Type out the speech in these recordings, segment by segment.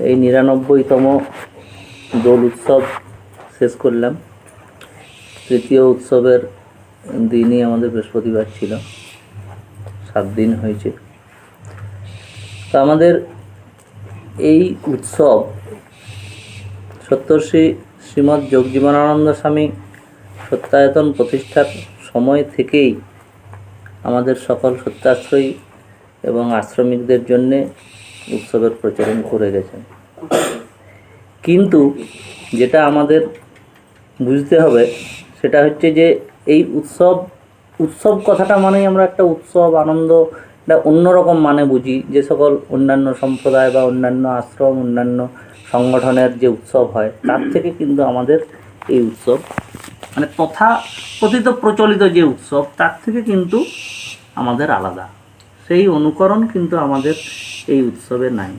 এই 99তম দোল উৎসব শেষ করলাম। তৃতীয় উৎসবের দিনই আমাদের বৃহস্পতিবার ছিল, 7 দিন হয়েছে। তো আমাদের এই উৎসব সপ্তর্ষি শ্রীমৎ যোগজীবনানন্দ স্বামী সত্যায়তন প্রতিষ্ঠার সময় থেকেই আমাদের সকল সত্যাশ্রয়ী এবং আশ্রমিকদের জন্যে উৎসবের প্রচলন করে গেছেন। কিন্তু যেটা আমাদের বুঝতে হবে সেটা হচ্ছে যে এই উৎসব কথাটা মানেই আমরা একটা উৎসব আনন্দ, একটা অন্যরকম মানে বুঝি। যে সকল অন্যান্য সম্প্রদায় বা অন্যান্য আশ্রম, অন্যান্য সংগঠনের যে উৎসব হয় তার থেকে কিন্তু আমাদের এই উৎসব মানে তথাকথিত প্রচলিত যে উৎসব তার থেকে কিন্তু আমাদের আলাদা। সেই অনুকরণ কিন্তু আমাদের এই উৎসবে নাই।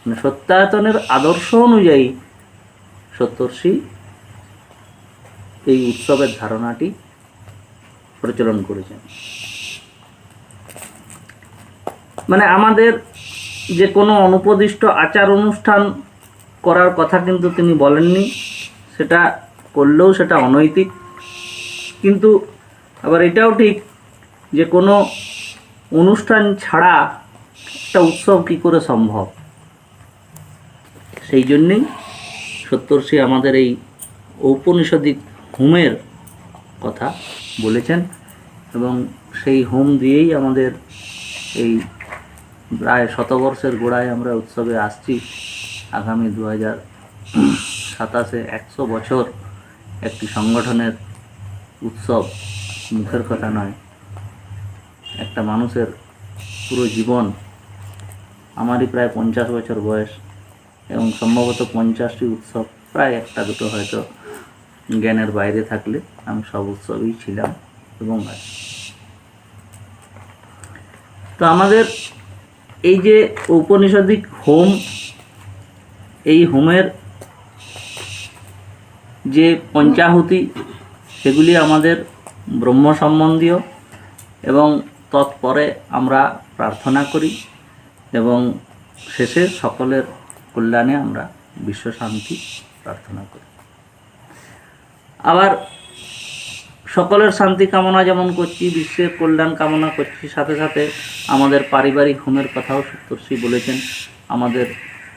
মানে সত্যায়তনের আদর্শ অনুযায়ী সপ্তর্ষি এই উৎসবের ধারণাটি প্রচলন করেছেন। মানে আমাদের যে কোনো অনুপদিষ্ট আচার অনুষ্ঠান করার কথা কিন্তু তিনি বলেননি, সেটা করলেও সেটা অনৈতিক। কিন্তু আবার এটাও ঠিক যে কোনো অনুষ্ঠান ছাড়া একটা উৎসব কী করে সম্ভব। সেই জন্যেই সপ্তর্ষি আমাদের এই ঔপনিষদিক হোমের কথা বলেছেন এবং সেই হোম দিয়েই আমাদের এই প্রায় শতবর্ষের গোড়ায় আমরা উৎসবে আসছি। আগামী 2027-এ 100 বছর একটি সংগঠনের উৎসব মুখের কথা নয়, একটা মানুষের পুরো জীবন। আমারই প্রায় 50 বছর বয়স এবং সম্ভবত 50টি উৎসব, প্রায় একটা দুটো হয়তো জ্ঞানের বাইরে থাকলে আমি সব উৎসবেই ছিলাম এবং আছি। তো আমাদের এই যে ঔপনিষদিক হোম, এই হোমের যে পঞ্চাহুতি সেগুলি আমাদের ব্রহ্ম সম্বন্ধীয় এবং তৎপরে আমরা প্রার্থনা করি এবং শেষে সকলের কল্যাণে আমরা বিশ্ব শান্তি প্রার্থনা করি। আবার সকলের শান্তি কামনা যেমন করছি, বিশ্বের কল্যাণ কামনা করছি, সাথে সাথে আমাদের পারিবারিক হোমের কথাও সপ্তর্ষি বলেছেন। আমাদের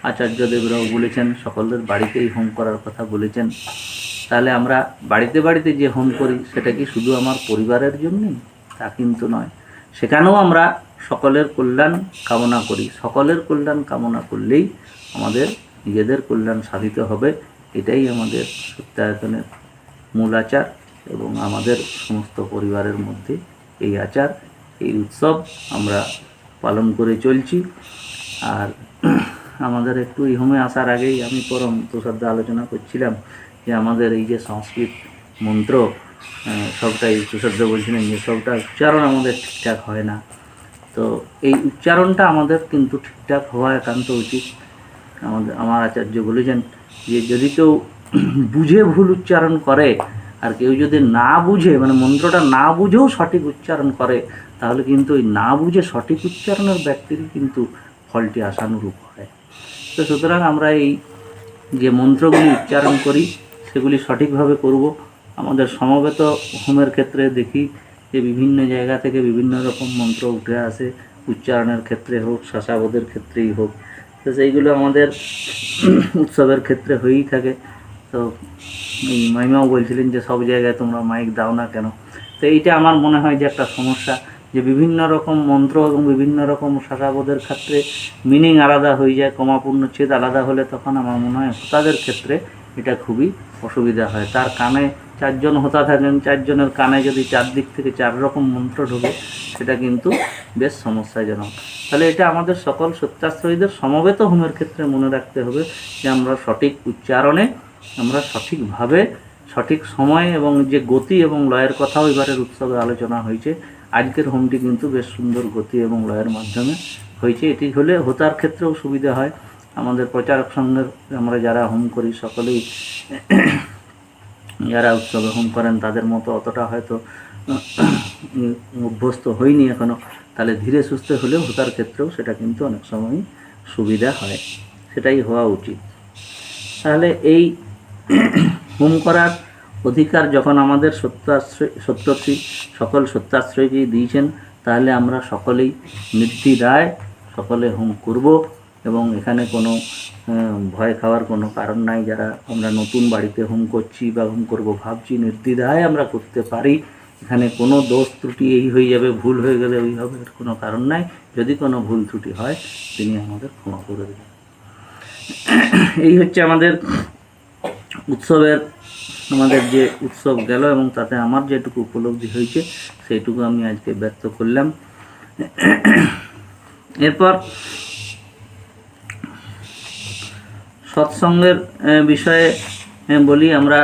আচার্যদেবরাও বলেছেন সকলের বাড়িতেই হোম করার কথা বলেছেন। তাহলে আমরা বাড়িতে বাড়িতে যে হোম করি সেটা কি শুধু আমার পরিবারের জন্যই? তা কিন্তু নয়। সেখানেও আমরা সকলের কল্যাণ কামনা করি। সকলের কল্যাণ কামনা করলেই আমাদের নিজেদের কল্যাণ সাধিত হবে। এটাই আমাদের সত্যায়তনের মূল আচার এবং আমাদের সমস্ত পরিবারের মধ্যে এই আচার, এই উৎসব আমরা পালন করে চলছি। আর আমাদের একটু এই হোমে আসার আগেই আমি পরম তুষারদা আলোচনা করছিলাম যে আমাদের এই যে সংস্কৃত মন্ত্র সবটাই তুষারদা বলছিলেন যে সবটা উচ্চারণ আমাদের ঠিকঠাক হয় না। তো এই উচ্চারণটা আমাদের কিন্তু ঠিকঠাক হওয়া একান্ত উচিত। আমার আচার্য বলেছেন যে যদি কেউ বুঝে ভুল উচ্চারণ করে আর কেউ যদি না বুঝে মানে মন্ত্রটা না বুঝেও সঠিক উচ্চারণ করে, তাহলে কিন্তু ওই না বুঝে সঠিক উচ্চারণের ব্যক্তিরই কিন্তু ফলটি আশানুরূপ হয়। তো সুতরাং আমরা এই যে মন্ত্রগুলি উচ্চারণ করি সেগুলি সঠিকভাবে করব। আমাদের সমবেত হোমের ক্ষেত্রে দেখি যে বিভিন্ন জায়গা থেকে বিভিন্ন রকম মন্ত্র উঠে আসে, উচ্চারণের ক্ষেত্রে হোক, শাসাবোধের ক্ষেত্রেই হোক। তো সেইগুলো আমাদের উৎসবের ক্ষেত্রে হয়েই থাকে। তো এই মাইমাও বলছিলেন যে সব জায়গায় তোমরা মাইক দাও না কেন? তো এইটা আমার মনে হয় যে একটা সমস্যা, যে বিভিন্ন রকম মন্ত্র এবং বিভিন্ন রকম শাসাবোধের ক্ষেত্রে মিনিং আলাদা হয়ে যায়, কমাপূর্ণচ্ছেদ আলাদা হলে তখন আমার মনে হয় হোতাদের ক্ষেত্রে এটা খুবই অসুবিধা হয়। তার কানে 4 জন হোতা থাকেন, 4 জনের কানে যদি 4 দিক থেকে 4 রকম মন্ত্র ঢোকে সেটা কিন্তু বেশ সমস্যাজনক। তাহলে এটা আমাদের সকল সত্যাশ্রয়ীদের সমবেত হোমের ক্ষেত্রে মনে রাখতে হবে যে আমরা সঠিক উচ্চারণে, আমরা সঠিকভাবে, সঠিক সময়ে এবং যে গতি এবং লয়ের কথাও এবারের উৎসবে আলোচনা হয়েছে। আজকের হোমটি কিন্তু বেশ সুন্দর গতি এবং লয়ের মাধ্যমে হয়েছে। এটি হলে হোতার ক্ষেত্রেও সুবিধা হয়। আমাদের প্রচারক সঙ্গের আমরা যারা হোম করি সকলেই যারা উৎসবে হোম করেন তাদের মতো অতটা হয়তো অভ্যস্ত হয়নি এখনও। তাহলে ধীরে সুস্থে হলেও হোতার ক্ষেত্রেও সেটা কিন্তু অনেক সময়ই সুবিধা হয়। সেটাই হওয়া উচিত। তাহলে এই হোম করার অধিকার যখন আমাদের সত্যশ্রী সকল সত্যাশ্রয়কেই দিয়েছেন, তাহলে আমরা সকলেই নির্দ্বিধায় সকলে হোম করব, এবং এখানে কোনো ভয় খাওয়ার কোনো কারণ নাই। যারা আমরা নতুন বাড়িতে হোম করছি বা হোম করব ভাবছি, নির্দ্বিধায় আমরা করতে পারি। এখানে কোনো দোষ ত্রুটি এই হয়ে যাবে, ভুল হয়ে গেলে ওই হবে, এর কোনো কারণ নাই। যদি কোনো ভুল ত্রুটি হয় তিনি আমাদের ক্ষমা করে দেবেন। এই হচ্ছে আমাদের উৎসবের, আমাদের যে উৎসব গেল এবং তাতে আমার যেটুকু উপলব্ধি হয়েছে সেইটুকু আমি আজকে ব্যক্ত করলাম। এরপর সৎসঙ্গের বিষয়ে বলি। আমরা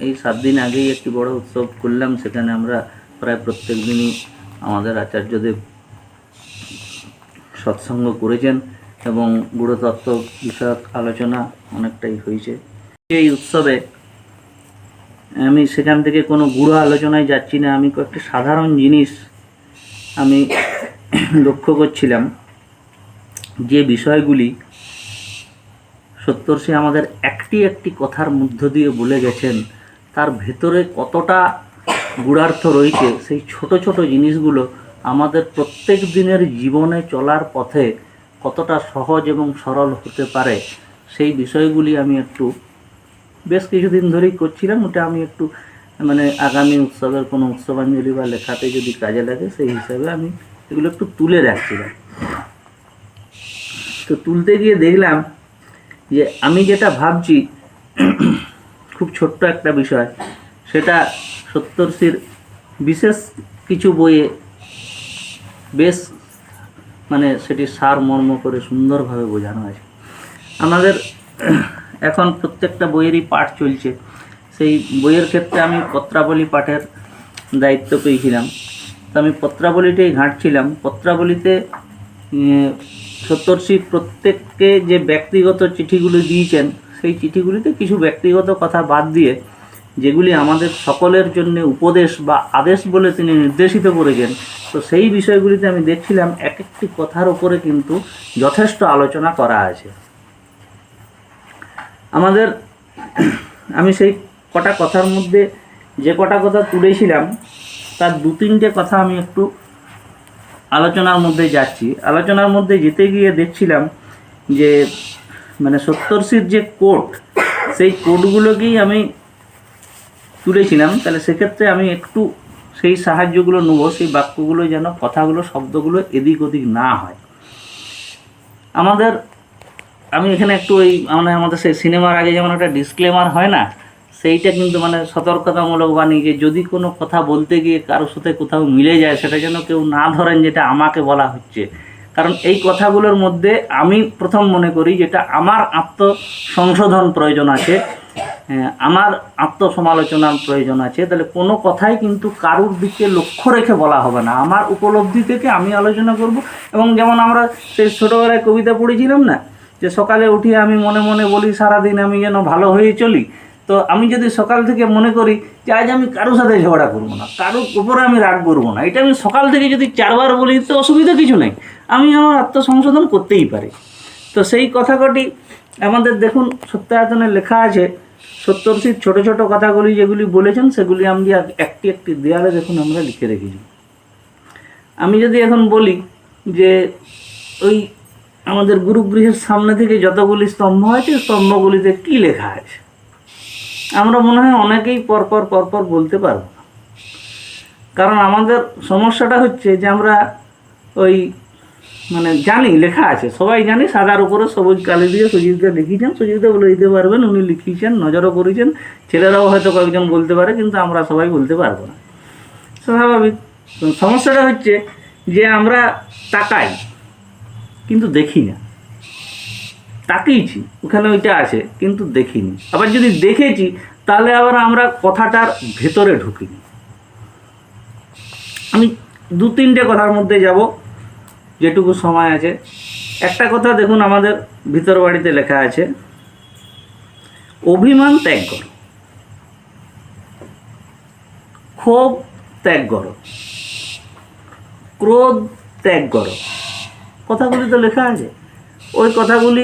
এই 7 দিন আগেই একটি বড় উৎসব করলাম, সেখানে আমরা প্রায় প্রত্যেক দিনই আমাদের আচার্যদেব সৎসঙ্গ করেছেন এবং গুরুতত্ত্ব বিষয়ক আলোচনা অনেকটাই হয়েছে। এই উৎসবে আমি সেখান থেকে কোনো গুরু আলোচনায় যাচ্ছি না, আমি কয়েকটি সাধারণ জিনিস আমি লক্ষ্য করছিলাম, যে বিষয়গুলি সত্যশ্রী আমাদের একটি একটি কথার মধ্য দিয়ে বলে গেছেন, তার ভেতরে কতটা গূঢ়ার্থ রয়েছে, সেই ছোট ছোট জিনিসগুলো আমাদের প্রত্যেক দিনের জীবনে চলার পথে কতটা সহজ এবং সরল হতে পারে, সেই বিষয়গুলি আমি একটু বেশ কিছুদিন ধরেই করছিলাম। ওটা আমি একটু মানে আগামী উৎসবের কোনো উৎসবাঞ্জলি বা লেখাতে যদি কাজে লাগে সেই হিসাবে আমি এগুলো একটু তুলে রাখছিলাম। তো তুলতে গিয়ে দেখলাম যে আমি যেটা ভাবছি খুব ছোট্ট একটা বিষয়, সেটা সত্যশ্রীর বিশেষ কিছু বইয়ে বেশ মানে সেটি সারমর্ম করে সুন্দরভাবে বোঝানো আছে। আমাদের এখন প্রত্যেকটা বইয়েরই পাঠ চলছে, সেই বইয়ের ক্ষেত্রে আমি পত্রাবলী পাঠের দায়িত্ব পেয়েছিলাম। তো আমি পত্রাবলীটাই ঘাঁটছিলাম। পত্রাবলীতে সত্যশ্রী প্রত্যেককে যে ব্যক্তিগত চিঠিগুলি দিয়েছেন, সেই চিঠিগুলিতে কিছু ব্যক্তিগত কথা বাদ দিয়ে যেগুলি আমাদের সকলের জন্য উপদেশ বা আদেশ বলে তিনি নির্দেশিত করেছেন, তো সেই বিষয়গুলিতে আমি দেখছিলাম এক একটি কথার উপরে কিন্তু যথেষ্ট আলোচনা করা আছে। আমাদের আমি সেই কটা কথার মধ্যে যে কটা কথা তুলেছিলাম তার 2-3টে কথা আমি একটু আলোচনার মধ্যে যাচ্ছি। আলোচনার মধ্যে যেতে গিয়ে দেখছিলাম যে মানে সত্যশ্রীর যে কোট, সেই কোটগুলোকেই আমি তুলেছিলাম। তাহলে সেক্ষেত্রে আমি একটু সেই সাহায্যগুলো নেব, সেই বাক্যগুলো যেন, কথাগুলো, শব্দগুলো এদিক ওদিক না হয়। আমি এখানে একটু ওই মানে আমাদের সেই সিনেমার আগে যেমন একটা ডিসক্লেমার হয় না, সেইটা কিন্তু মানে সতর্কতামূলক বাণী, যে যদি কোনো কথা বলতে গিয়ে কারোর সাথে কোথাও মিলে যায় সেটা যেন কেউ না ধরেন যেটা আমাকে বলা হচ্ছে। কারণ এই কথাগুলোর মধ্যে আমি প্রথম মনে করি যেটা আমার আত্মসংশোধন প্রয়োজন আছে, আমার আত্মসমালোচনার প্রয়োজন আছে। তাহলে কোনো কথাই কিন্তু কারুর দিকে লক্ষ্য রেখে বলা হবে না, আমার উপলব্ধি থেকে আমি আলোচনা করব। এবং যেমন আমরা সেই ছোটোবেলায় কবিতা পড়েছিলাম না, যে সকালে উঠিয়ে আমি মনে মনে বলি সারাদিন আমি যেন ভালো হয়ে চলি। তো আমি যদি সকাল থেকে মনে করি যে আজ আমি কারোর সাথে ঝগড়া করবো না, কারোর উপরে আমি রাগ করবো না, এটা আমি সকাল থেকে যদি 4 বার বলি তো অসুবিধা কিছু নেই, আমি আমার আত্মসংশোধন করতেই পারি। তো সেই কথাকটি আমাদের দেখুন সত্যায়তনে লেখা আছে। সত্যশ্রীর ছোট ছোট কথাগুলি যেগুলি বলেছেন সেগুলি আমি একটি একটি দেয়ালে দেখুন আমরা লিখে রেখেছি। আমি যদি এখন বলি যে ওই আমাদের গুরুগৃহের সামনে থেকে যতগুলি স্তম্ভ আছে, স্তম্ভগুলিতে কি লেখা আছে, আমরা মনে হয় অনেকেই পরপর বলতে পারব না। কারণ আমাদের সমস্যাটা হচ্ছে যে আমরা ওই মানে জানি লেখা আছে, সবাই জানি, সাদার উপরে সবুজ কালি দিয়ে সুজিতদা লিখিয়েছেন, সুজিতদা বলে দিতে পারবেন, উনি লিখিয়েছেন, নজরও করেছেন, ছেলেরাও হয়তো কয়েকজন বলতে পারে, কিন্তু আমরা সবাই বলতে পারবো না, স্বাভাবিক। সমস্যাটা হচ্ছে যে আমরা তাকাই কিন্তু দেখি না, তাকিয়েছি ওখানে ওইটা আছে কিন্তু দেখিনি, আবার যদি দেখেছি তাহলে আবার আমরা কথাটার ভেতরে ঢুকিনি। আমি 2-3টে কথার মধ্যে যাব যেটুকু সময় আছে। একটা কথা দেখুন আমাদের ভিতর বাড়িতে লেখা আছে, অভিমান ত্যাগ করো, ক্ষোভ ত্যাগ করো, ক্রোধ ত্যাগ করো। কথাগুলি তো লেখা আছে। ওই কথাগুলি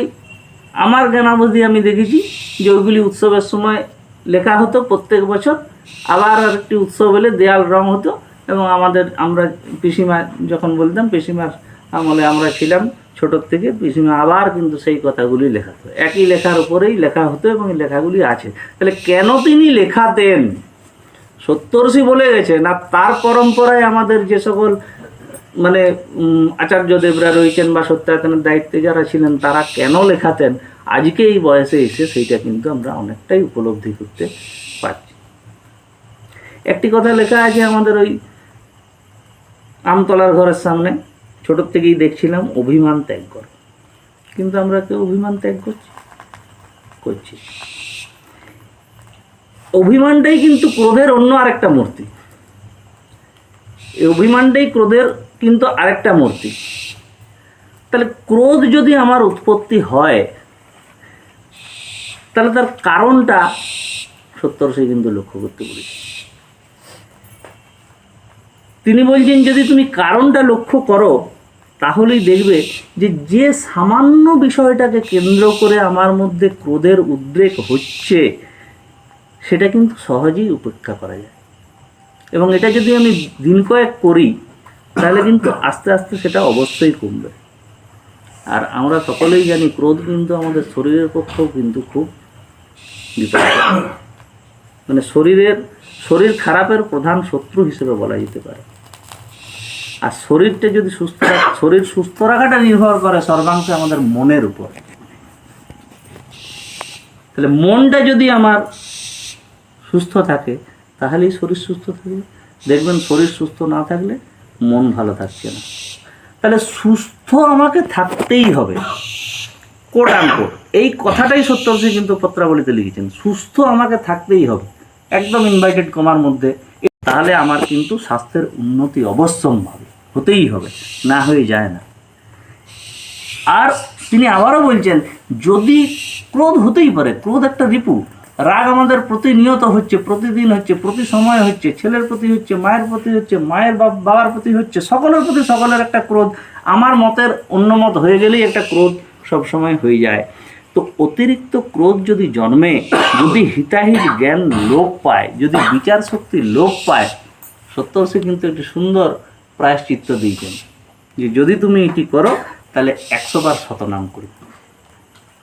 আমার জ্ঞানাবধি আমি দেখেছি যে ওইগুলি উৎসবের সময় লেখা হতো প্রত্যেক বছর, আবার আরেকটি উৎসব হলে দেয়াল রং হতো, এবং আমরা পিসিমা যখন বলতাম, পিসিমার আমলে আমরা ছিলাম ছোটোর থেকে, পিসিমা আবার কিন্তু সেই কথাগুলি লেখাতো, একই লেখার উপরেই লেখা হতো এবং এই লেখাগুলি আছে। তাহলে কেন তিনি লেখাতেন? সপ্তর্ষি বলে গেছে না, তার পরম্পরায় আমাদের যে সকল মানে আচার্যদেবরা রয়েছেন বা সত্যায়তনের দায়িত্বে যারা ছিলেন, তারা কেন লেখাতেন আজকে এই বয়সে এসে, সেইটা কিন্তু আমরা অনেকটাই উপলব্ধি করতে পারছি। একটি কথা লেখা আছে আমাদের ওই আমতলার ঘরের সামনে, ছোটোর থেকেই দেখছিলাম, অভিমান ত্যাগ কর। কিন্তু আমরা কেউ অভিমান ত্যাগ করছি। অভিমানটাই কিন্তু ক্রোধের অন্য আরেকটা মূর্তি। এই অভিমানটাই ক্রোধের কিন্তু আরেকটা মূর্তি। তাহলে ক্রোধ যদি আমার উৎপত্তি হয়, তাহলে তার কারণটা সত্তর্ষি কিন্তু লক্ষ্য করতে পেরেছি। তিনি বলছেন যদি তুমি কারণটা লক্ষ্য করো, তাহলেই দেখবে যে সামান্য বিষয়টাকে কেন্দ্র করে আমার মধ্যে ক্রোধের উদ্রেক হচ্ছে, সেটা কিন্তু সহজেই উপেক্ষা করা যায়। এবং এটা যদি আমি দিন কয়েক করি, তাহলে কিন্তু আস্তে আস্তে সেটা অবশ্যই কমবে। আর আমরা সকলেই জানি ক্রোধ কিন্তু আমাদের শরীরের পক্ষেও কিন্তু খুব বিপজ্জনক, মানে শরীর খারাপের প্রধান শত্রু হিসেবে বলা যেতে পারে। আর শরীরটা যদি শরীর সুস্থ রাখাটা নির্ভর করে সর্বাংশে আমাদের মনের উপর। তাহলে মনটা যদি আমার সুস্থ থাকে, তাহলেই শরীর সুস্থ থাকবে। দেখবেন শরীর সুস্থ না থাকলে মন ভালো থাকছে না। তাহলে সুস্থ আমাকে থাকতেই হবে, কোট আনকোট এই কথাটাই সত্তর্ষি কিন্তু পত্রাবলীতে লিখেছেন, সুস্থ আমাকে থাকতেই হবে, একদম ইনভাইটেড কমার মধ্যে। তাহলে আমার কিন্তু স্বাস্থ্যের উন্নতি অবশ্যম্ভাবী, হতেই হবে, না হয়ে যায় না। আর তিনি আবারও বলছেন, যদি ক্রোধ হতেই পারে, ক্রোধ একটা রিপু, রাগ আমাদের প্রতিনিয়ত হচ্ছে, প্রতিদিন হচ্ছে, প্রতি সময় হচ্ছে, ছেলের প্রতি হচ্ছে, মায়ের প্রতি হচ্ছে, মায়ের বাবার প্রতি হচ্ছে, সকলের প্রতি সকলের একটা ক্রোধ। আমার মতের অন্য মত হয়ে গেলেই একটা ক্রোধ সবসময় হয়ে যায়। তো অতিরিক্ত ক্রোধ যদি জন্মে, যদি হিতাহিত জ্ঞান লোপ পায়, যদি বিচার শক্তি লোপ পায়, সত্তর্ষি কিন্তু একটি সুন্দর প্রায়শ্চিত্ত দিয়েছেন যে যদি তুমি এটি করো, তাহলে 100 বার শতনাম করি।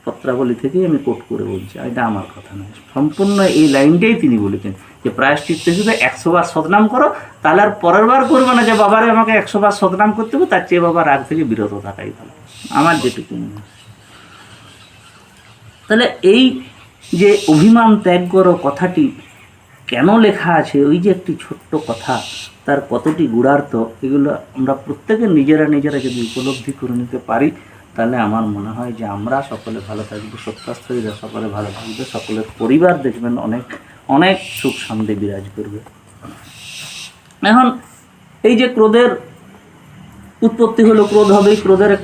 পত্রাবলী থেকেই আমি কোট করে বলছি, এটা আমার কথা নয়, সম্পূর্ণ এই লাইনটাই তিনি বলেছেন যে প্রায়শ্চিত্ত হিসেবে 100 বার শতনাম করো, তাহলে আর পরের বার করবে না যে বাবারে আমাকে 100 বার শতনাম করতে হবে, তার চেয়ে বাবা রাগ থেকে বিরত থাকাই ভালো, আমার যেটুকু মনে হয়। তাহলে এই যে অভিমান ত্যাগ করো কথাটি কেন লেখা আছে, ওই যে একটি ছোট্ট কথা, তার কতটি গূঢ়ার্থ, এগুলো আমরা প্রত্যেকে নিজেরা যদি উপলব্ধি করে নিতে পারি, তাহলে আমার মনে হয় যে আমরা সকলে ভালো থাকবো, সত্যাশ্রয়ীরা সকলে ভালো থাকবে, সকলের পরিবার দেখবেন অনেক অনেক সুখ শান্তি বিরাজ করবে। এখন এই যে ক্রোধের উৎপত্তি হলো, ক্রোধ হবেই,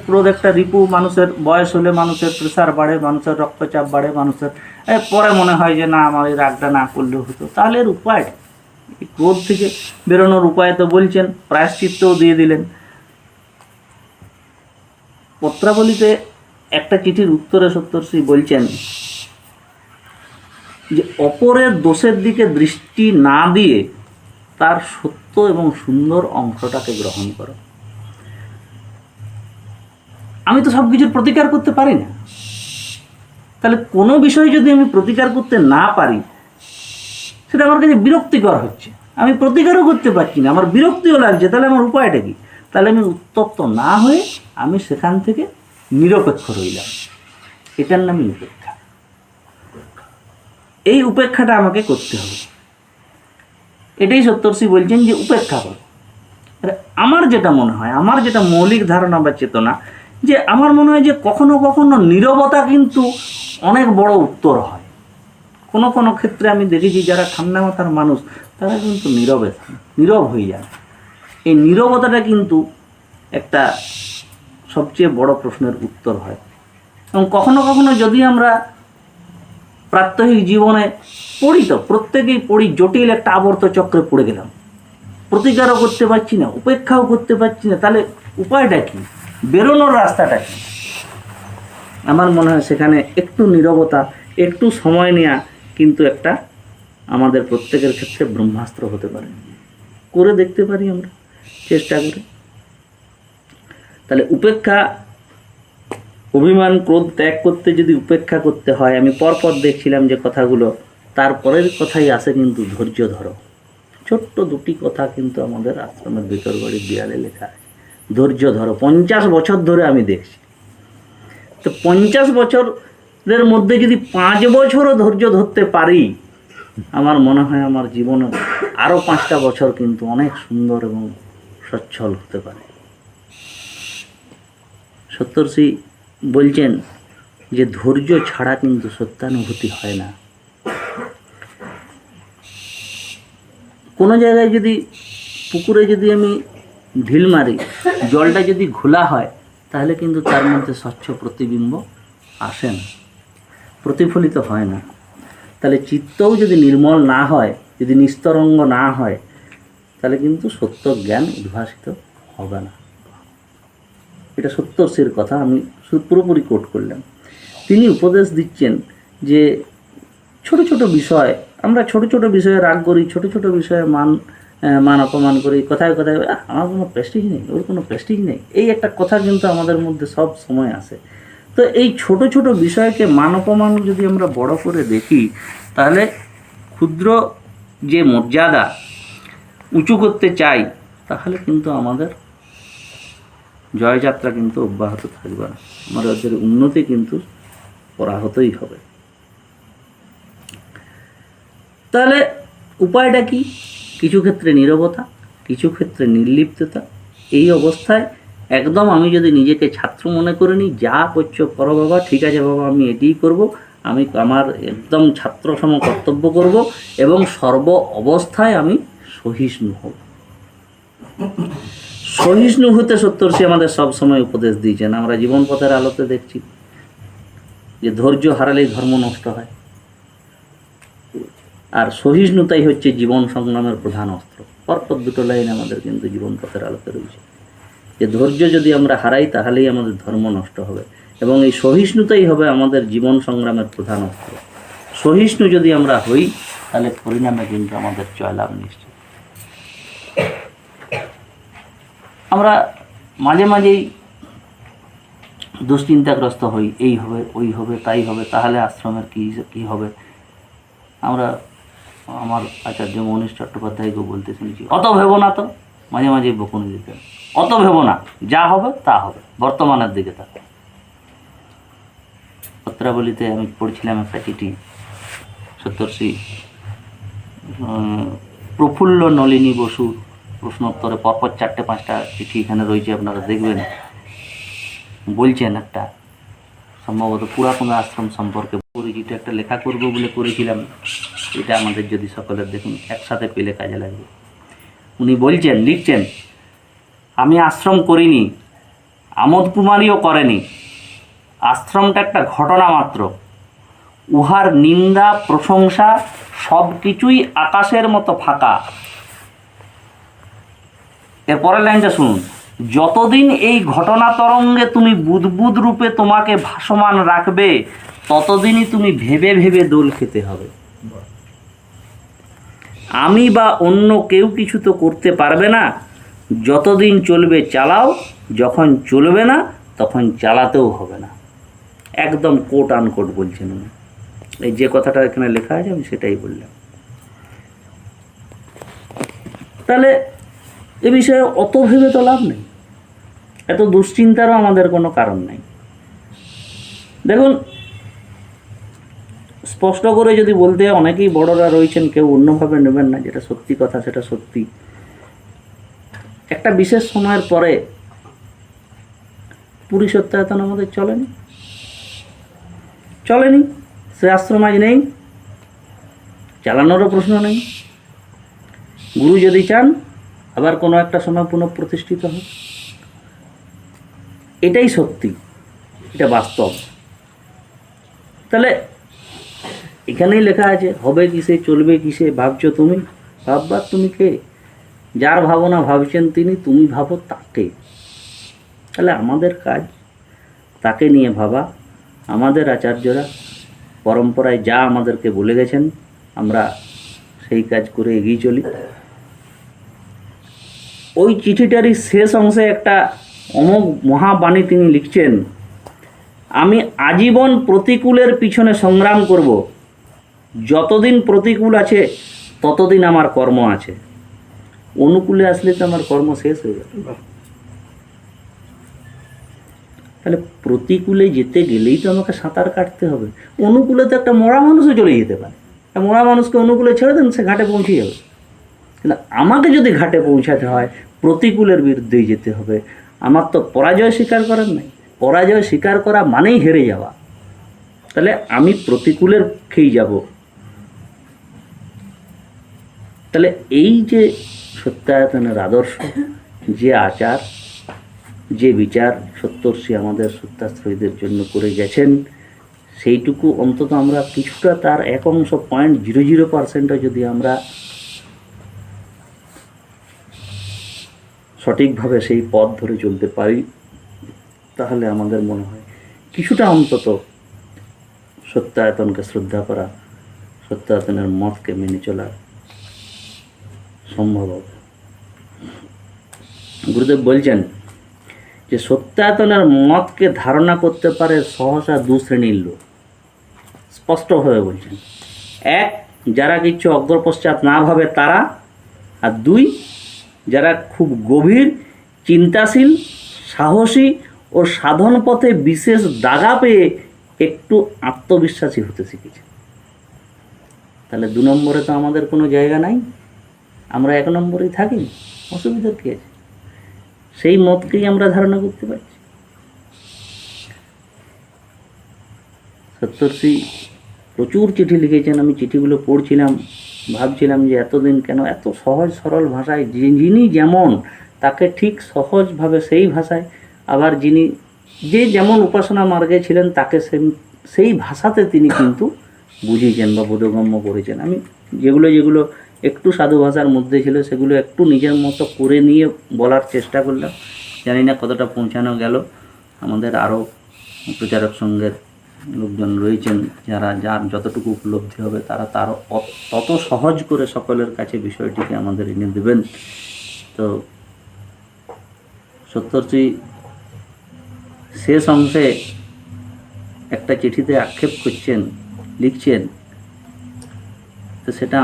ক্রোধ একটা রিপু। মানুষের বয়স হলে মানুষের প্রেশার বাড়ে, মানুষের রক্তচাপ বাড়ে, মানুষের পরে মনে হয় যে না, আমার এই রাগটা না করলেও হতো। তাহলে এর উপায়, এই ক্রোধ থেকে বেরোনোর উপায় তো বলছেন, প্রায়শ্চিত্তও দিয়ে দিলেন। পত্রাবলীতে একটা চিঠির উত্তরে সত্তর্ষি বলছেন যে অপরের দোষের দিকে দৃষ্টি না দিয়ে তার সত্য এবং সুন্দর অংশটাকে গ্রহণ করো। আমি তো সব কিছুর প্রতিকার করতে পারি না, তাহলে কোনো বিষয় যদি আমি প্রতিকার করতে না পারি, সেটা আমার কাছে বিরক্তিকর হচ্ছে, আমি প্রতিকারও করতে পারছি না, আমার বিরক্তিও লাগছে, তাহলে আমার উপায়টা কি? তাহলে আমি উত্তপ্ত না হয়ে আমি সেখান থেকে নিরপেক্ষ রইলাম, এটার নামই উপেক্ষা। এই উপেক্ষাটা আমাকে করতে হবে, এটাই সত্তর্ষি বলছেন যে উপেক্ষা করো। আমার যেটা মনে হয়, আমার যেটা মৌলিক ধারণা বা চেতনা, যে আমার মনে হয় যে কখনো কখনো নীরবতা কিন্তু অনেক বড় উত্তর হয়। কোনো কোনো ক্ষেত্রে আমি দেখেছি যারা ঠান্ডা মাথার মানুষ, তারা কিন্তু নীরব হয়ে যায়। এই নীরবতাটা কিন্তু একটা সবচেয়ে বড় প্রশ্নের উত্তর হয়। এবং কখনো কখনো যদি আমরা প্রাত্যহিক জীবনে পড়ি, তো প্রত্যেকেই পড়ি, জটিল একটা আবর্ত চক্রে পড়ে গেলাম, প্রতিকারও করতে পারছি না, উপেক্ষাও করতে পারছি না, তাহলে উপায়টা কী, বেরোনোর রাস্তাটা কী? আমার মনে হয় সেখানে একটু নীরবতা, একটু সময় নেওয়া কিন্তু একটা আমাদের প্রত্যেকের ক্ষেত্রে ব্রহ্মাস্ত্র হতে পারে। করে দেখতে পারি আমরা চেষ্টা করে। তাহলে উপেক্ষা, অভিমান ক্রোধ ত্যাগ করতে যদি উপেক্ষা করতে হয়, আমি পরপর দেখছিলাম যে কথাগুলো, তারপরের কথাই আসে কিন্তু ধৈর্য ধরো। ছোট্ট দুটি কথা কিন্তু আমাদের আশ্রমের ভিতর বাড়ির দেয়ালে লেখা আছে, ধৈর্য ধরো। 50 বছর ধরে আমি দেখছি। তো 50 বছরের মধ্যে যদি 5 বছরও ধৈর্য ধরতে পারি, আমার মনে হয় আমার জীবনে আরও 5টা বছর কিন্তু অনেক সুন্দর এবং সচ্ছল হতে পারে। সপ্তর্ষি বলছেন যে ধৈর্য ছাড়া কিন্তু সত্যানুভূতি হয় না। কোনো জায়গায় যদি পুকুরে যদি আমি ঢিল মারি, জলটা যদি ঘোলা হয়, তাহলে কিন্তু তার মধ্যে স্বচ্ছ প্রতিবিম্ব আসে না, প্রতিফলিত হয় না। তাহলে চিত্তও যদি নির্মল না হয়, যদি নিস্তরঙ্গ না হয়, তাহলে কিন্তু সত্য জ্ঞান উদ্ভাসিত হবে না। এটা সত্যর্ষির কথা, আমি পুরোপুরি কোট করলাম। তিনি উপদেশ দিচ্ছেন যে ছোট ছোট বিষয়, আমরা ছোট ছোট বিষয়ে রাগ করি, ছোট ছোট বিষয়ে মান অপমান করি, কথায় কথায় আমার কোনো প্রেস্টিজ নেই, ওর কোনো প্রেস্টিজ নেই, এই একটা কথা কিন্তু আমাদের মধ্যে সব সময় আসে। তো এই ছোট ছোট বিষয়কে মান অপমান যদি আমরা বড় করে দেখি, তাহলে ক্ষুদ্র যে মর্যাদা উঁচু করতে চাই, তাহলে কিন্তু আমাদের জয়যাত্রা কিন্তু অব্যাহত থাকবে না, আমাদের উন্নতি কিন্তু পরাহতই হবে। তাহলে উপায়টা কি? কিছু ক্ষেত্রে নীরবতা, কিছু ক্ষেত্রে নির্লিপ্ততা। এই অবস্থায় একদম আমি যদি নিজেকে ছাত্র মনে করে নিই, যা করছো করো বাবা, ঠিক আছে বাবা, আমি এটিই করব, আমি আমার একদম ছাত্রসম কর্তব্য করব, এবং সর্ব অবস্থায় আমি সহিষ্ণু হব। সহিষ্ণু হতে সত্যর্ষি আমাদের সব সময় উপদেশ দিয়েছেন। আমরা জীবন পথের আলোতে দেখছি যে ধৈর্য হারালেই ধর্ম নষ্ট হয়, আর সহিষ্ণুতাই হচ্ছে জীবন সংগ্রামের প্রধান অস্ত্র। পরপর দুটো লাইন আমাদের কিন্তু জীবন পথের আলোতে রয়েছে যে ধৈর্য যদি আমরা হারাই, তাহলেই আমাদের ধর্ম নষ্ট হবে, এবং এই সহিষ্ণুতাই হবে আমাদের জীবন সংগ্রামের প্রধান অস্ত্র। সহিষ্ণু যদি আমরা হই, তাহলে পরিণামে কিন্তু আমাদের জয়লাভ নিশ্চিত। আমরা মাঝে মাঝেই দুশ্চিন্তাগ্রস্ত হই, এই হবে, ওই হবে, তাই হবে, তাহলে আশ্রমের কী হবে। আমরা আমার আচার্য মনীশ চট্টোপাধ্যায়কেও বলতে শুনেছি, অত ভেবো না, তো মাঝে মাঝে বকুনি দিতে, অত ভেবো না, যা হবে তা হবে, বর্তমানের দিকে তাকে। পত্রাবলীতে আমি পড়ছিলাম একটা চিঠি, সত্যর্ষি প্রফুল্ল নলিনী বসুর প্রশ্নোত্তরে পরপর 4-5টা চিঠি এখানে রয়েছে, আপনারা দেখবেন। বলছেন একটা সম্ভবত পুরাতন আশ্রম সম্পর্কে পরিচিত একটা লেখা করব বলে করেছিলাম, এটা আমাদের যদি সকলের দেখুন একসাথে পেলে কাজে লাগবে। উনি বলছেন, লিখছেন, আমি আশ্রম করিনি, আমোদ কুমারীও করেনি, আশ্রমটা একটা ঘটনা মাত্র, উহার নিন্দা প্রশংসা সব কিছুই আকাশের মতো ফাঁকা। এরপরের লাইনটা শুনুন, যতদিন এই ঘটনা তরঙ্গে তুমি বুদবুদ রূপে তোমাকে ভাসমান রাখবে, ততদিনই তুমি ভেবে ভেবে দোল খেতে হবে। আমি বা অন্য কেউ কিছু তো করতে পারবে না, যতদিন চলবে চালাও, যখন চলবে না তখন চালাতেও হবে না। একদম কোট আনকোট বলছেন উনি। এই যে কথাটা এখানে লেখা আছে আমি সেটাই বললাম। তাহলে এ বিষয়ে অত ভেবে তো লাভ নেই, এত দুশ্চিন্তারও আমাদের কোনো কারণ নেই। দেখুন, স্পষ্ট করে যদি বলতে, অনেকেই বড়রা রয়েছেন, কেউ অন্যভাবে নেবেন না, যেটা সত্যি কথা সেটা সত্যি। একটা বিশেষ সময়ের পরে পুরী সত্যায়তন আমাদের চলেনি, সে আশ্রম আজ নেই, চালানোরও প্রশ্ন নেই। গুরু যদি চান আবার কোনো একটা সময় পুনঃপ্রতিষ্ঠিত হবে, এটাই সত্যি, এটা বাস্তব। তাহলে এখানেই লেখা আছে, হবে কিসে চলবে কিসে ভাবছো তুমি, ভাববার তুমি কে, যার ভাবনা ভাবছেন তিনি, তুমি ভাবো তাকে। তাহলে আমাদের কাজ তাকে নিয়ে ভাবা, আমাদের আচার্যরা পরম্পরায় যা আমাদেরকে বলে গেছেন আমরা সেই কাজ করে এগিয়ে চলি। ওই চিঠিটারই শেষ অংশে একটা অমোঘ মহাবাণী তিনি লিখছেন, আমি আজীবন প্রতিকূলের পিছনে সংগ্রাম করব, যতদিন প্রতিকূল আছে ততদিন আমার কর্ম আছে, অনুকূলে আসলে তো আমার কর্ম শেষ হয়ে যাবে। তাহলে প্রতিকূলে যেতে গেলেই তো আমাকে সাঁতার কাটতে হবে। অনুকূলে তো একটা মরা মানুষও চলে যেতে পারে, মরা মানুষকে অনুকূলে ছেড়ে দেন, সে ঘাটে পৌঁছে যাবে। কিন্তু আমাকে যদি ঘাটে পৌঁছাতে হয় প্রতিকূলের বিরুদ্ধেই যেতে হবে। আমার তো পরাজয় স্বীকার করার নাই, পরাজয় স্বীকার করা মানেই হেরে যাওয়া। তাহলে আমি প্রতিকূলের পক্ষেই যাব। তাহলে এই যে সত্যায়তনের আদর্শ, যে আচার, যে বিচার সপ্তর্ষি আমাদের সত্যাশ্রয়ীদের জন্য করে গেছেন, সেইটুকু অন্তত আমরা কিছুটা তার 0.00% যদি আমরা সঠিকভাবে সেই পথ ধরে চলতে পারি, তাহলে আমাদের মনে হয় কিছুটা অন্তত সত্যায়তনকে শ্রদ্ধা করা, সত্যায়তনের মতকে মেনে চলা সম্ভব হবে। গুরুদেব বলছেন যে সত্যায়তনের মতকে ধারণা করতে পারে সহসা দু শ্রেণীর লোক। স্পষ্টভাবে বলছেন, এক, যারা কিছু অগ্রপশ্চাৎ না ভাবে তারা, আর দুই, যারা খুব গভীর চিন্তাশীল, সাহসী ও সাধন পথে বিশেষ দাগা পেয়ে একটু আত্মবিশ্বাসী হতে শিখেছে। তাহলে 2 নম্বরে তো আমাদের কোনো জায়গা নাই, আমরা 1 নম্বরেই থাকি, অসুবিধার কী আছে? সেই মতকেই আমরা ধারণা করতে পারছি। সপ্তর্ষি প্রচুর চিঠি লিখেছেন। আমি চিঠিগুলো পড়ছিলাম, ভাবছিলাম যে এতদিন কেন এত সহজ সরল ভাষায়, যিনি যেমন তাকে ঠিক সহজভাবে সেই ভাষায়, আবার যে যেমন উপাসনা মার্গে ছিলেন তাকে সেই ভাষাতে তিনি কিন্তু বুঝিয়েছেন বা বোধগম্য করেছেন। আমি যেগুলো একটু সাধু ভাষার মধ্যে ছিল সেগুলো একটু নিজের মতো করে নিয়ে বলার চেষ্টা করলাম। জানি না কতটা পৌঁছানো গেল। আমাদের আরও প্রচারক সঙ্গের লোকজন রয়েছেন, যার যতটুকু উপলব্ধি হবে তারা তত সহজ করে সকলের কাছে বিষয়টিকে আমাদের এনে দেবেন। তো সপ্তর্ষি শেষ অংশে একটা চিঠিতে আক্ষেপ করছেন, লিখছেন, তো সেটা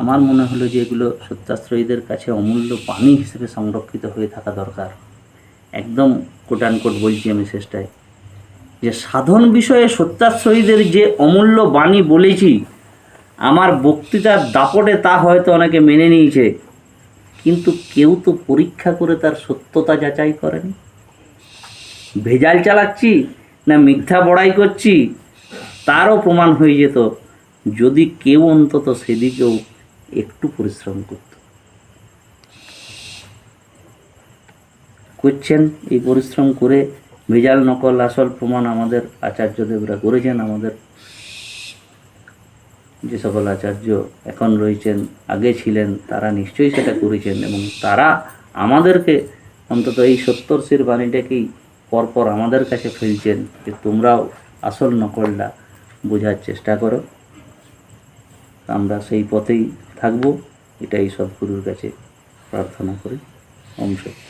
আমার মনে হলো যে এগুলো সত্যাশ্রয়ীদের কাছে অমূল্য বাণী হিসেবে সংরক্ষিত হয়ে থাকা দরকার। একদম কোট বলছি আমি শেষটায়, যে সাধন বিষয়ে সত্যাশ্রয়ীদের যে অমূল্য বাণী বলেছি, আমার বক্তৃতার দাপটে তা হয়তো অনেকে মেনে নিয়েছে, কিন্তু কেউ তো পরীক্ষা করে তার সত্যতা যাচাই করেনি। ভেজাল চালাচ্ছি না মিথ্যা বড়াই করছি তারও প্রমাণ হয়ে যেত যদি কেউ অন্তত সেদিকেও একটু পরিশ্রম করছেন। এই পরিশ্রম করে ভেজাল নকল আসল প্রমাণ আমাদের আচার্যদেবরা করেছেন। আমাদের যে সকল আচার্য এখন রয়েছেন, আগে ছিলেন, তারা নিশ্চয়ই সেটা করেছেন, এবং তারা আমাদেরকে অন্তত এই সপ্তর্ষির বাণীটাকেই পরপর আমাদের কাছে ফেলছেন যে তোমরাও আসল নকলটা বোঝার চেষ্টা করো। আমরা সেই পথেই থাকব, এটাই সদ্গুরুর কাছে প্রার্থনা করি। ওম সত্য।